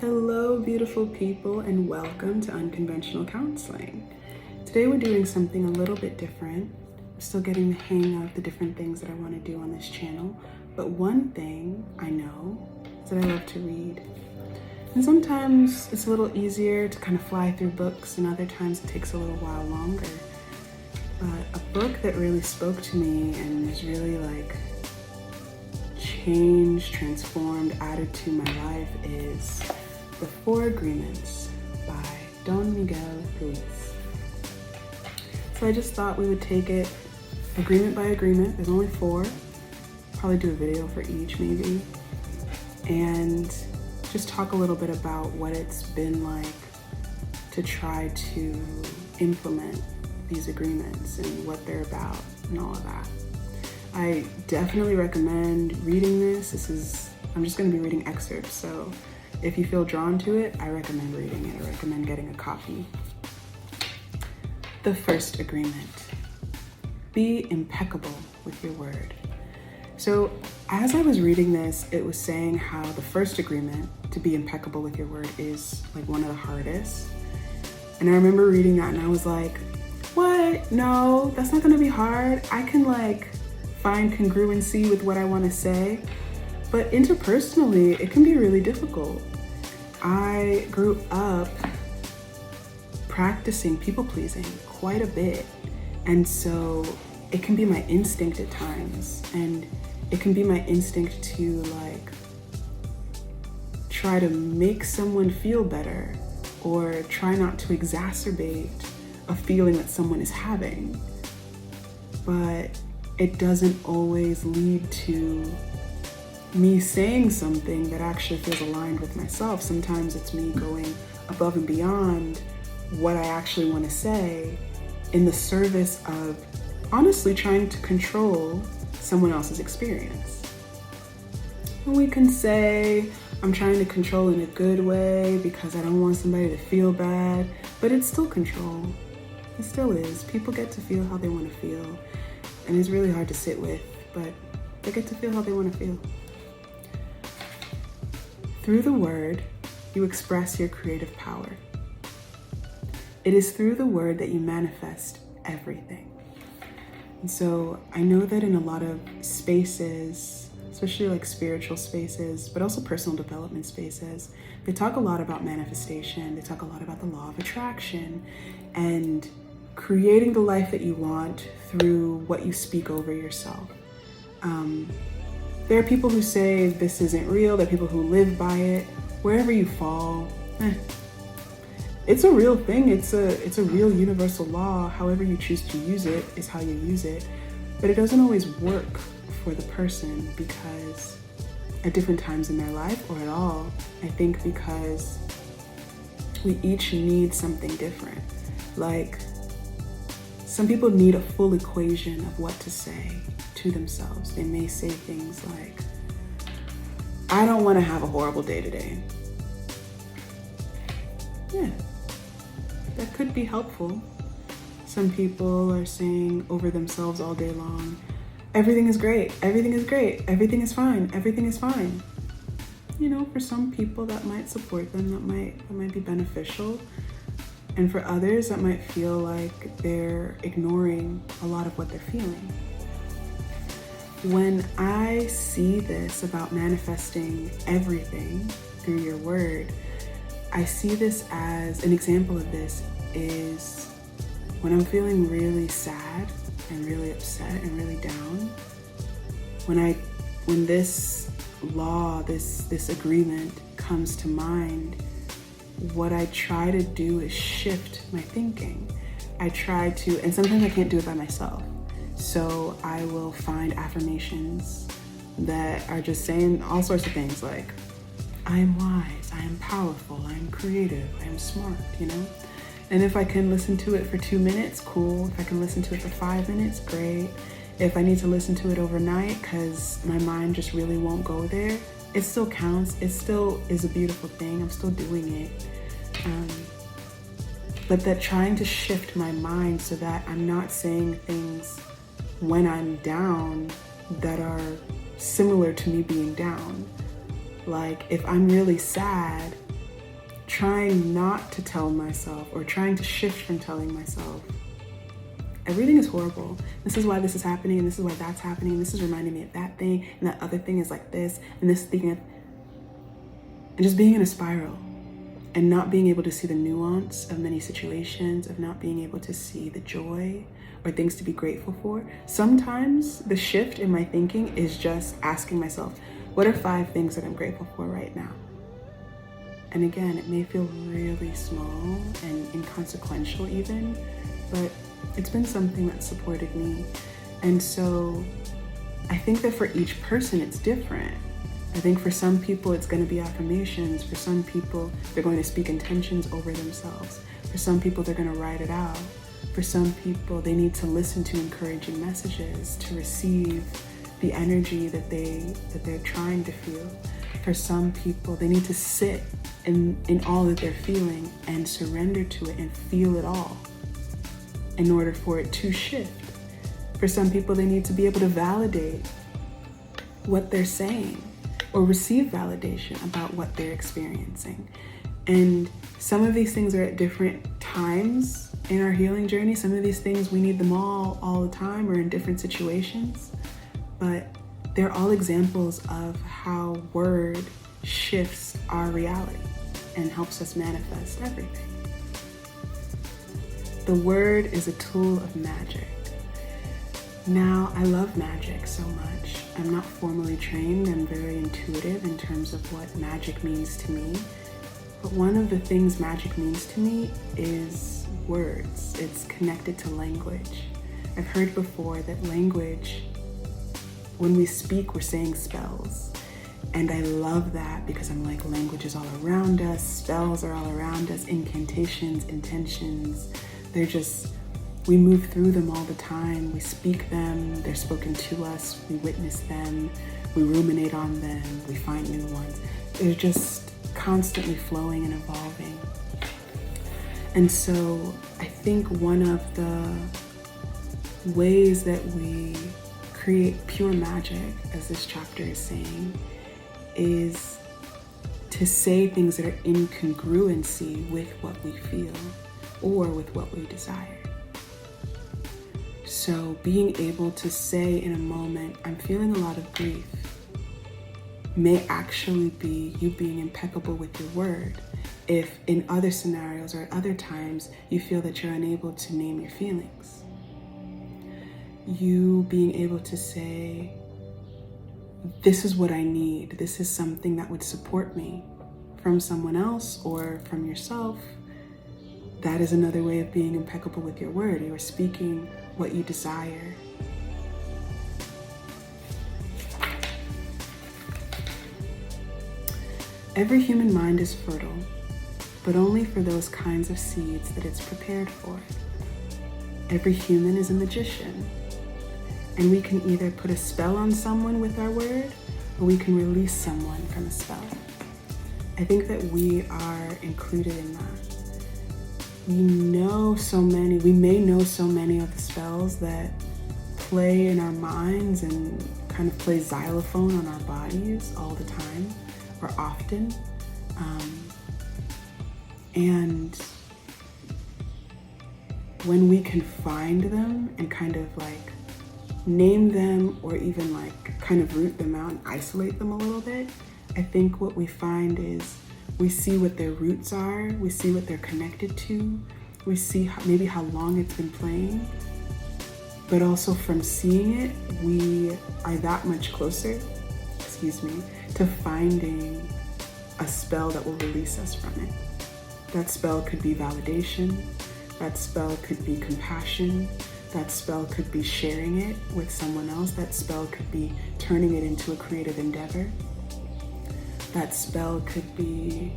Hello, beautiful people, and welcome to Unconventional Counseling. Today we're doing something a little bit different. I'm still getting the hang of the different things that I want to do on this channel, but one thing I know is that I love to read. And sometimes it's a little easier to kind of fly through books, and other times it takes a little while longer. But a book that really spoke to me and was really changed, transformed, added to my life is The 4 Agreements by Don Miguel Ruiz. So I just thought we would take it agreement by agreement. There's only 4. Probably do a video for each maybe. And just talk a little bit about what it's been like to try to implement these agreements and what they're about and all of that. I definitely recommend reading this. I'm just going to be reading excerpts, so if you feel drawn to it, I recommend reading it. I recommend getting a copy. The first agreement: be impeccable with your word. So as I was reading this, it was saying how the first agreement, to be impeccable with your word, is one of the hardest. And I remember reading that and I was like, what? No, that's not gonna be hard. I can find congruency with what I wanna say. But interpersonally, it can be really difficult. I grew up practicing people pleasing quite a bit. And so it can be my instinct at times. And it can be my instinct to try to make someone feel better or try not to exacerbate a feeling that someone is having. But it doesn't always lead to me saying something that actually feels aligned with myself. Sometimes it's me going above and beyond what I actually want to say in the service of honestly trying to control someone else's experience. And we can say, I'm trying to control in a good way because I don't want somebody to feel bad, but it's still control. It still is. People get to feel how they want to feel, and it's really hard to sit with, but they get to feel how they want to feel. Through the word, you express your creative power. It is through the word that you manifest everything. And so I know that in a lot of spaces, especially spiritual spaces, but also personal development spaces, they talk a lot about manifestation. They talk a lot about the law of attraction and creating the life that you want through what you speak over yourself. There are people who say this isn't real. There are people who live by it. Wherever you fall, it's a real thing. It's a real universal law. However you choose to use it is how you use it. But it doesn't always work for the person because at different times in their life or at all, I think because we each need something different. Some people need a full equation of what to say to themselves. They may say things like, I don't want to have a horrible day today. Yeah, that could be helpful. Some people are saying over themselves all day long, everything is great, everything is great, everything is fine, everything is fine. For some people that might support them, that might be beneficial. And for others, that might feel like they're ignoring a lot of what they're feeling. When I see this about manifesting everything through your word, I see this as an example of this is when I'm feeling really sad and really upset and really down, when this law, this agreement comes to mind, what I try to do is shift my thinking. I try to, and sometimes I can't do it by myself. So I will find affirmations that are just saying all sorts of things like, I am wise, I am powerful, I am creative, I am smart, And if I can listen to it for 2 minutes, cool. If I can listen to it for 5 minutes, great. If I need to listen to it overnight because my mind just really won't go there, it still counts. It still is a beautiful thing. I'm still doing it. But that trying to shift my mind so that I'm not saying things when I'm down that are similar to me being down. Like if I'm really sad, trying not to tell myself, or trying to shift from telling myself, everything is horrible. This is why this is happening, and this is why that's happening, and this is reminding me of that thing, and that other thing is like this, and this thing, and just being in a spiral, and not being able to see the nuance of many situations, of not being able to see the joy or things to be grateful for. Sometimes the shift in my thinking is just asking myself, what are 5 things that I'm grateful for right now? And again, it may feel really small and inconsequential even, but it's been something that supported me. And so I think that for each person, it's different. I think for some people, it's going to be affirmations. For some people, they're going to speak intentions over themselves. For some people, they're going to write it out. For some people, they need to listen to encouraging messages to receive the energy that they're trying to feel. For some people, they need to sit in all that they're feeling and surrender to it and feel it all in order for it to shift. For some people, they need to be able to validate what they're saying or receive validation about what they're experiencing. And some of these things are at different times in our healing journey. Some of these things, we need them all the time, or in different situations. But they're all examples of how word shifts our reality and helps us manifest everything. The word is a tool of magic. Now, I love magic so much. I'm not formally trained. I'm very intuitive in terms of what magic means to me. But one of the things magic means to me is words. It's connected to language. I've heard before that language, when we speak, we're saying spells. And I love that, because I'm like, language is all around us, spells are all around us, incantations, intentions. They're just, we move through them all the time. We speak them, they're spoken to us, we witness them, we ruminate on them, we find new ones. They're just constantly flowing and evolving. And so I think one of the ways that we create pure magic, as this chapter is saying, is to say things that are in congruency with what we feel or with what we desire. So being able to say in a moment, I'm feeling a lot of grief, may actually be you being impeccable with your word. If in other scenarios or at other times you feel that you're unable to name your feelings, you being able to say, this is what I need. This is something that would support me from someone else or from yourself. That is another way of being impeccable with your word. You are speaking what you desire. Every human mind is fertile, but only for those kinds of seeds that it's prepared for. Every human is a magician, and we can either put a spell on someone with our word, or we can release someone from a spell. I think that we are included in that. We may know so many of the spells that play in our minds and kind of play xylophone on our bodies all the time, or often. And when we can find them and kind of like name them, or even like kind of root them out and isolate them a little bit, I think what we find is we see what their roots are, we see what they're connected to, we see maybe how long it's been playing, but also from seeing it, we are that much closer, to finding a spell that will release us from it. That spell could be validation, that spell could be compassion, that spell could be sharing it with someone else, that spell could be turning it into a creative endeavor, that spell could be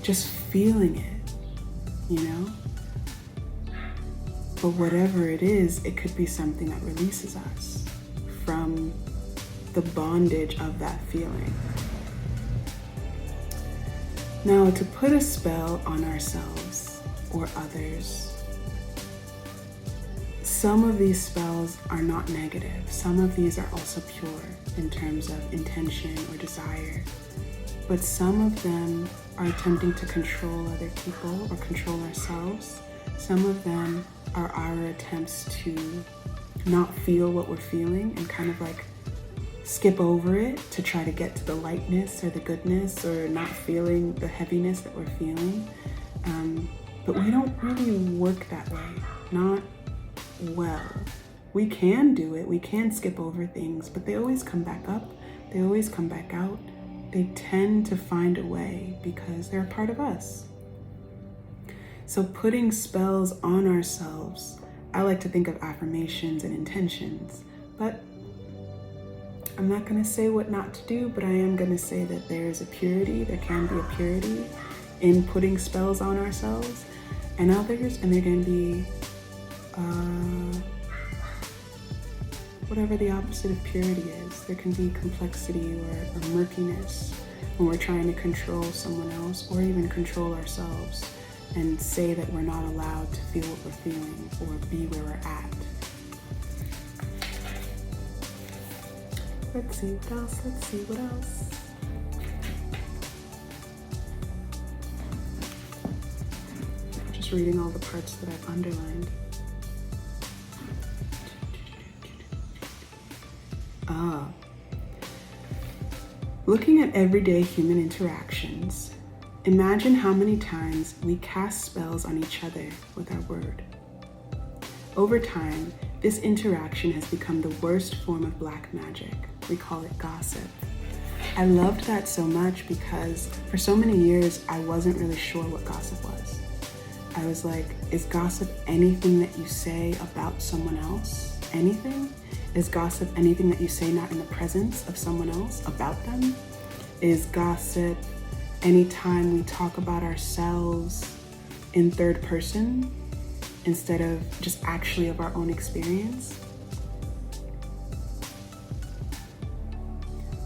just feeling it, you know? But whatever it is, it could be something that releases us from the bondage of that feeling. Now, to put a spell on ourselves or others, some of these spells are not negative. Some of these are also pure in terms of intention or desire. But some of them are attempting to control other people or control ourselves. Some of them are our attempts to not feel what we're feeling and kind of like skip over it to try to get to the lightness or the goodness, or not feeling the heaviness that we're feeling. But we don't really work that way, not well. We can do it, we can skip over things, but they always come back up, they always come back out. They tend to find a way because they're a part of us. So putting spells on ourselves, I like to think of affirmations and intentions, but I'm not going to say what not to do, but I am going to say that there is a purity, there can be a purity in putting spells on ourselves and others, and there can be whatever the opposite of purity is. There can be complexity or murkiness when we're trying to control someone else or even control ourselves and say that we're not allowed to feel what we're feeling or be where we're at. Let's see what else. Just reading all the parts that I've underlined. Looking at everyday human interactions, imagine how many times we cast spells on each other with our word. Over time, this interaction has become the worst form of black magic. We call it gossip. I loved that so much because for so many years, I wasn't really sure what gossip was. I was like, is gossip anything that you say about someone else? Anything? Is gossip anything that you say not in the presence of someone else about them? Is gossip anytime we talk about ourselves in third person instead of just actually of our own experience?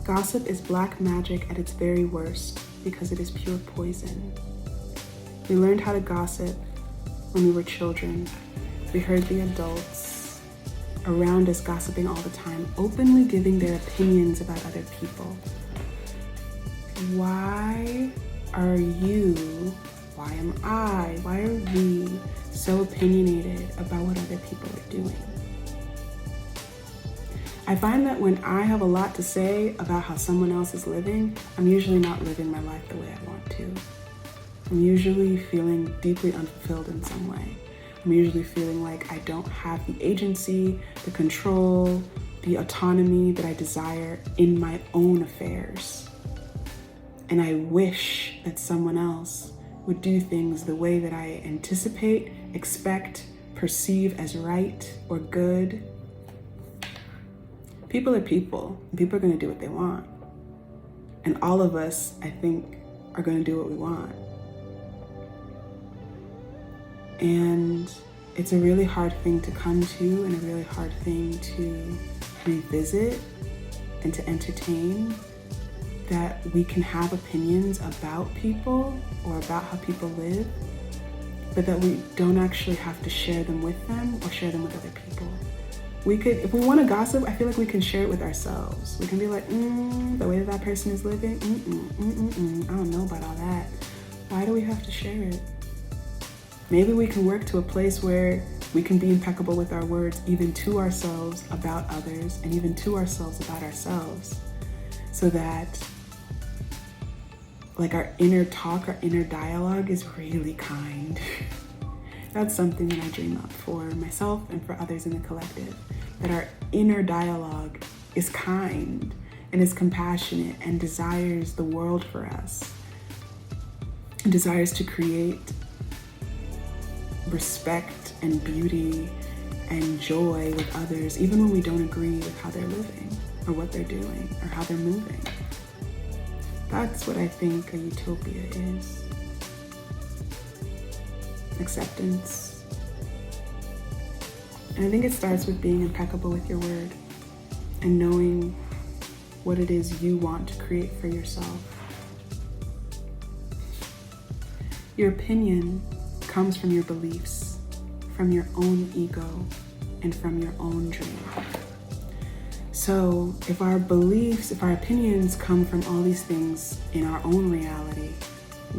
Gossip is black magic at its very worst because it is pure poison. We learned how to gossip when we were children. We heard the adults around us gossiping all the time, openly giving their opinions about other people. Why are you, why am I, why are we so opinionated about what other people are doing? I find that when I have a lot to say about how someone else is living, I'm usually not living my life the way I want to. I'm usually feeling deeply unfulfilled in some way. I'm usually feeling like I don't have the agency, the control, the autonomy that I desire in my own affairs. And I wish that someone else would do things the way that I anticipate, expect, perceive as right or good. People are people, and people are going to do what they want. And all of us, I think, are going to do what we want. And it's a really hard thing to come to and a really hard thing to revisit and to entertain, that we can have opinions about people or about how people live, but that we don't actually have to share them with them or share them with other people. We could, if we want to gossip, I feel like we can share it with ourselves. We can be like, the way that person is living, I don't know about all that. Why do we have to share it? Maybe we can work to a place where we can be impeccable with our words, even to ourselves about others, and even to ourselves about ourselves, so that like our inner talk, our inner dialogue is really kind. That's something that I dream up for myself and for others in the collective, that our inner dialogue is kind and is compassionate and desires the world for us, and desires to create respect and beauty and joy with others, even when we don't agree with how they're living or what they're doing or how they're moving. That's what I think a utopia is. Acceptance. And I think it starts with being impeccable with your word and knowing what it is you want to create for yourself. Your opinion comes from your beliefs, from your own ego, and from your own dream. So if our beliefs, if our opinions come from all these things in our own reality,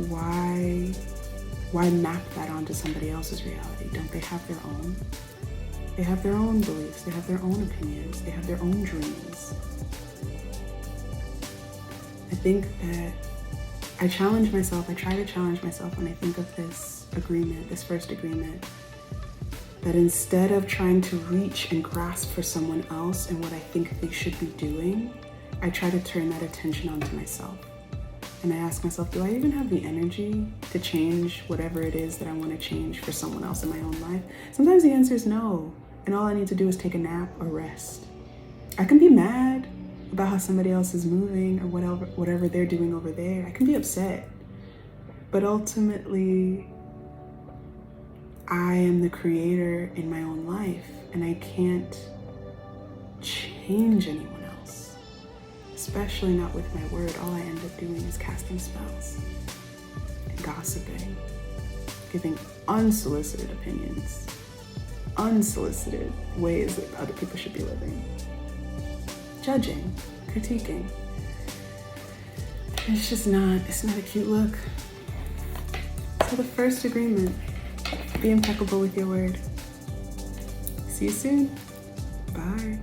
why map that onto somebody else's reality? Don't they have their own? They have their own beliefs, they have their own opinions, they have their own dreams. I think that I challenge myself, I try to challenge myself when I think of this agreement, this first agreement, that instead of trying to reach and grasp for someone else and what I think they should be doing, I try to turn that attention onto myself. And I ask myself, do I even have the energy to change whatever it is that I want to change for someone else in my own life? Sometimes the answer is no, and all I need to do is take a nap or rest. I can be mad about how somebody else is moving or whatever they're doing over there. I can be upset, but ultimately, I am the creator in my own life, and I can't change anyone else, especially not with my word. All I end up doing is casting spells and gossiping, giving unsolicited opinions, unsolicited ways that other people should be living, judging, critiquing. It's not a cute look. So the first agreement, be impeccable with your word. See you soon. Bye.